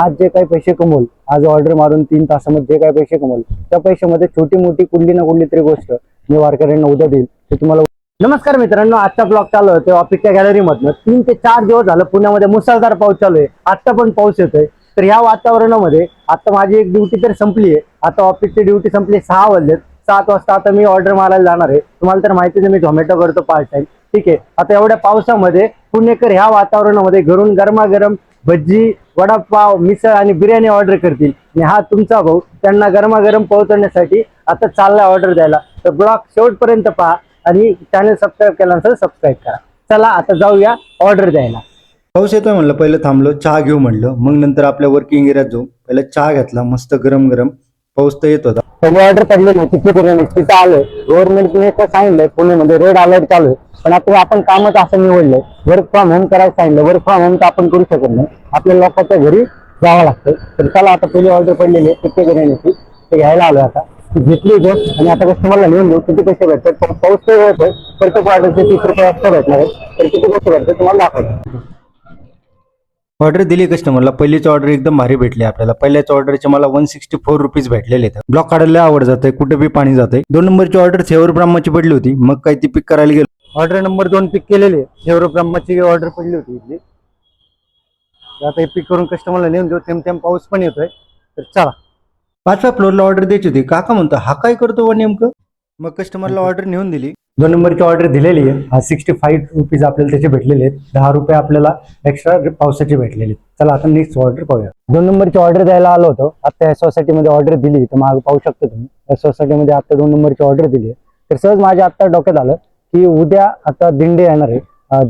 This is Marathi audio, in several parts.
आज जे काही पैसे कमवल, आज ऑर्डर मारून 3 तासामध्ये जे काही पैसे कमवल, त्या पैशामध्ये छोटी मोठी कुठली ना कुठली तरी गोष्ट मी वारकऱ्यांना उद्या देईल ते तुम्हाला. नमस्कार मित्रांनो, आजचा ब्लॉग चालू होते ऑफिसच्या गॅलरीमधनं. 3 ते 4 दिवस झालं पुण्यामध्ये मुसळधार पाऊस चालू आहे. आता पण पाऊस येतोय. तर ह्या वातावरणामध्ये आता माझी एक ड्युटी तर संपली आहे. आता ऑफिसची ड्युटी संपली, 6 वाजलेत. 7 वाजता आता मी ऑर्डर मारायला जाणार आहे. तुम्हाला तर माहितीच आहे मी झोमॅटो करतो पार्ट टाइम. ठीक आहे, आता एवढ्या पावसामध्ये पुणेकर ह्या वातावरणामध्ये घरून गरमागरम भजी, वडापाव, मिसळ आणि बिर्याणी ऑर्डर करतील. आणि हा तुमचा भाऊ त्यांना गरमागरम पोहोचवण्यासाठी आता चाललाय ऑर्डर द्यायला. तर ब्लॉग शेवटपर्यंत पहा आणि चॅनल सबस्क्राईब केल्यानंतर सबस्क्राईब करा. चला आता जाऊया ऑर्डर द्यायला. पाऊस येतोय म्हणलं, पहिलं थांबलो, चहा घेऊ म्हणलं. मग नंतर आपल्या वर्किंग एरियात जाऊ. पहिला चहा घेतला, मस्त गरम गरम. पाऊस तर येत होता. पहिली ऑर्डर पडलेली तिथे बिर्याणी तिथं आलोय. गव्हर्नमेंटने सांगितलंय पुण्यामध्ये रेड अलर्ट चालू आहे, पण आता आपण कामच असं निवडलंय वर्क फ्रॉम होम करायला सांगितलं. वर्क फ्रॉम होम तर आपण करू शकत नाही, आपल्या लोकांच्या घरी जावं लागतं. तर चला आता पहिली ऑर्डर पडलेली आहे तिथे बिर्याणीची, ते घ्यायला आलोय. आता घेतली गोष्ट आणि आता कस्टमरला नेऊन देऊ. किती पैसे भेटतात पाऊस तर होतोय, प्रत्येक ऑर्डरचे 30 रुपये एक्स्ट्रा भेटणार आहे. तर किती पैसे भेटतात तुम्हाला दाखवतो. ऑर्डर दिली कस्टमरला. पहिलीच ऑर्डर एकदम भारी भेटली आपल्याला. पहिल्याच ऑर्डरचे मला 164 रुपीज भेटलेले आहेत. ब्लॉक काढायला आवड जाते, कुठे बी पाणी जाते. 2 नंबरची ऑर्डर थेवर ब्रह्माची पडली होती, मग काही ती पिक करायला गेलो. ऑर्डर नंबर 2 पिक केलेली आहे. थेवर ब्रह्माची ऑर्डर पडली होती इथली. आता हे पिक करून कस्टमरला नेऊन देऊ. थेंब पाऊस पण येतोय. तर चला 5व्या फ्लोअरला ऑर्डर द्यायची होती. काका म्हणतो हा काय करतो व नेमकं. मग कस्टमरला ऑर्डर नेऊन दिली. 2 नंबरची ऑर्डर दिलेली आहे. 65 रुपीज आपल्याला त्याचे भेटलेले आहेत. 10 रुपये आपल्याला एक्स्ट्रा पावसाचे भेटलेले आहेत. चला आता नेक्स्ट ऑर्डर पाहूया. 2 नंबरची ऑर्डर द्यायला आलो होतो. आता या सोसायटीमध्ये ऑर्डर दिली, तर मागे पाहू शकता तुम्ही. या सोसायटीमध्ये आता 2 नंबरची ऑर्डर दिली आहे. तर सहज माझ्या आता डोक्यात आलं की उद्या आता दिंडे येणार आहे.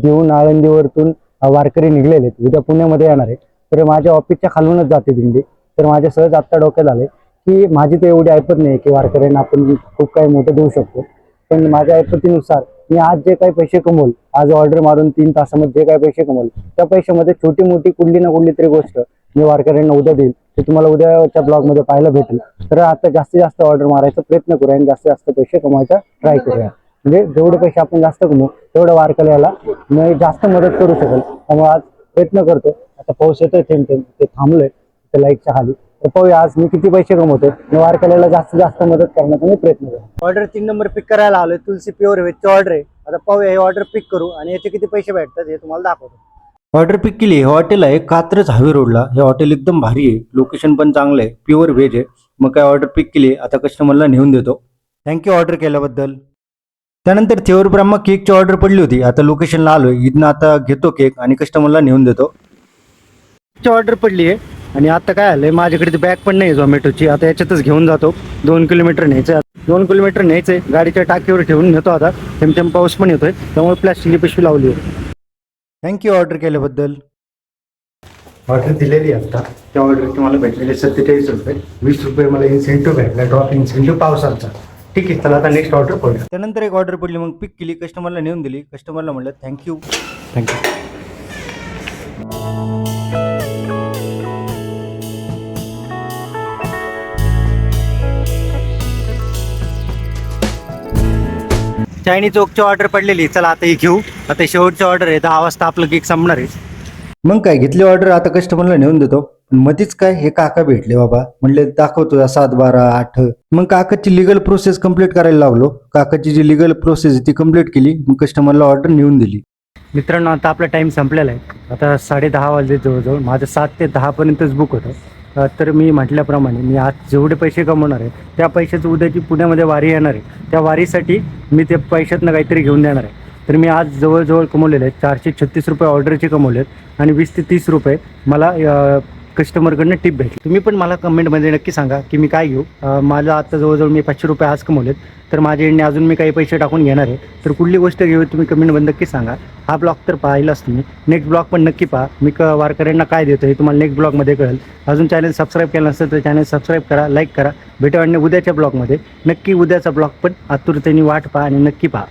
देऊन आळंदीवरतून वारकरी निघलेले आहेत, उद्या पुण्यामध्ये येणार आहे. तर माझ्या ऑफिसच्या खालूनच जाते दिंडी. तर माझ्या सहज आता डोक्यात आले की माझी तर एवढी ऐपत नाही की वारकऱ्यांना आपण खूप काही मोठं देऊ शकतो, पण माझ्या ऐपतीनुसार मी आज जे काही पैसे कमवल, आज ऑर्डर मारून 3 तासामध्ये जे काही पैसे कमवल, त्या पैशामध्ये छोटी मोठी कुठली ना कुठली तरी गोष्ट मी वारकऱ्यांना उद्या देईल. ते तुम्हाला उद्याच्या ब्लॉगमध्ये पाहायला भेटेल. तर आता जास्तीत जास्त ऑर्डर मारायचा प्रयत्न करूया आणि जास्तीत जास्त पैसे कमवायचा ट्राय करूया. म्हणजे जेवढे पैसे आपण जास्त कमवू तेवढं वारकऱ्याला मी जास्त मदत करू शकेल. त्यामुळे आज प्रयत्न करतो. आता पाऊस येतोय थेंब थेंब, ते थांबलोय त्या लाईटच्या खाली. तर पाहूया आज मी किती पैसे कमवतोय. मी वारकऱ्याला जास्तीत जास्त मदत करण्याचा मी प्रयत्न करतो. ऑर्डर 3 नंबर पिक करायला आलोय. तुलसी प्युअर व्हेजची ऑर्डर आहे. आता पाहूया हे ऑर्डर पिक करू आणि याचे किती पैसे भेटतात हे तुम्हाला दाखवतो. ऑर्डर पिक केली. हे हॉटेल आहे कात्रज हावे रोडला. हे हॉटेल एकदम भारी आहे, लोकेशन पण चांगलं आहे, प्युअर व्हेज आहे. मग काय ऑर्डर पिक केली, आता कस्टमरला नेऊन देतो. थँक्यू ऑर्डर केल्याबद्दल. त्यानंतर थेवर ब्रह्मा केकची ऑर्डर पडली होती. आता लोकेशनला आलोय, इथनं आता घेतो केक आणि कस्टमरला नेऊन देतो. ऑर्डर पडली आहे आणि आता काय आलंय, माझ्याकडे ती बॅग पण नाही झोमॅटोची. आता याच्यातच घेऊन जातो. 2 किलोमीटर न्यायचं, 2 किलोमीटर न्यायचंय. गाडीच्या टाकीवर ठेवून नेतो. आता थेंब पाऊस पण येतोय, त्यामुळे प्लास्टिकची पिशवी लावली आहे. थँक्यू ऑर्डर केल्याबद्दल. ऑर्डर दिलेली आता. त्या ऑर्डरची मला भेटलेले 47 रुपये. 20 रुपये मला इन्सेंटिव्ह भेटला, ड्रॉप इन्सेंटिव्ह पावसाचा. ठीक आहे, चला आता नेक्स्ट ऑर्डर पडूया. त्यानंतर एक ऑर्डर पडली, मग पिक केली, कस्टमरला नेऊन दिली. कस्टमरला म्हटलं थँक्यू. चायनीज चौकची ऑर्डर पडलेली. चला आता ही घेऊ. आता शेवटची ऑर्डर आहे. 10 वाजता आपलं केक संपणार आहे. मग काय घेतली ऑर्डर, आता कस्टमरला नेऊन देतो. मध्येच काय हे काका भेटले बाबा, म्हणले दाखवतो 7, 12, 8. मग काकाची लिगल प्रोसेस कंप्लीट करायला लावलो. काकाची जी लिगल प्रोसेस आहे ती कंप्लीट केली. मग कस्टमरला ऑर्डर नेऊन दिली. मित्रांनो आता आपला टाइम संपलेला आहे. आता 10:30 वाजले जवळजवळ. माझं 7 ते 10 पर्यंतच बुक होतं. तर मी म्हटल्याप्रमाणे मी आज जेवढे पैसे कमवणार आहे त्या पैशाचं उद्याची पुण्यामध्ये वारी येणार आहे. त्या वारीसाठी मी त्या पैशातनं काहीतरी घेऊन देणार आहे. तर मी आज जवळजवळ कमवलेले आहेत 436 रुपये ऑर्डरचे कमवले आहेत आणि 20 ते 30 रुपये मला कस्टमरकडनं टिप भेटली. तुम्ही पण मला कमेंटमध्ये नक्की सांगा की मी काय घेऊ. मला आता जवळजवळ मी 500 रुपये आज कमवलेत. तर माझ्या एंडने अजून मी काही पैसे टाकून घेणार आहे. तर कुठली गोष्ट घेऊ तुम्ही कमेंटमध्ये नक्की सांगा. हा ब्लॉग तर पाहिलाच तुम्ही, नेक्स्ट ब्लॉग पण नक्की पहा. मी वारकऱ्यांना काय देतो हे तुम्हाला नेक्स्ट ब्लॉगमध्ये कळेल. अजून चॅनल सबस्क्राईब केलं नसेल तर चॅनल सबस्क्राईब करा, लाईक करा. भेटू आणि उद्याच्या ब्लॉगमध्ये. नक्की उद्याचा ब्लॉग पण आतुरतेने वाट पहा आणि नक्की पहा.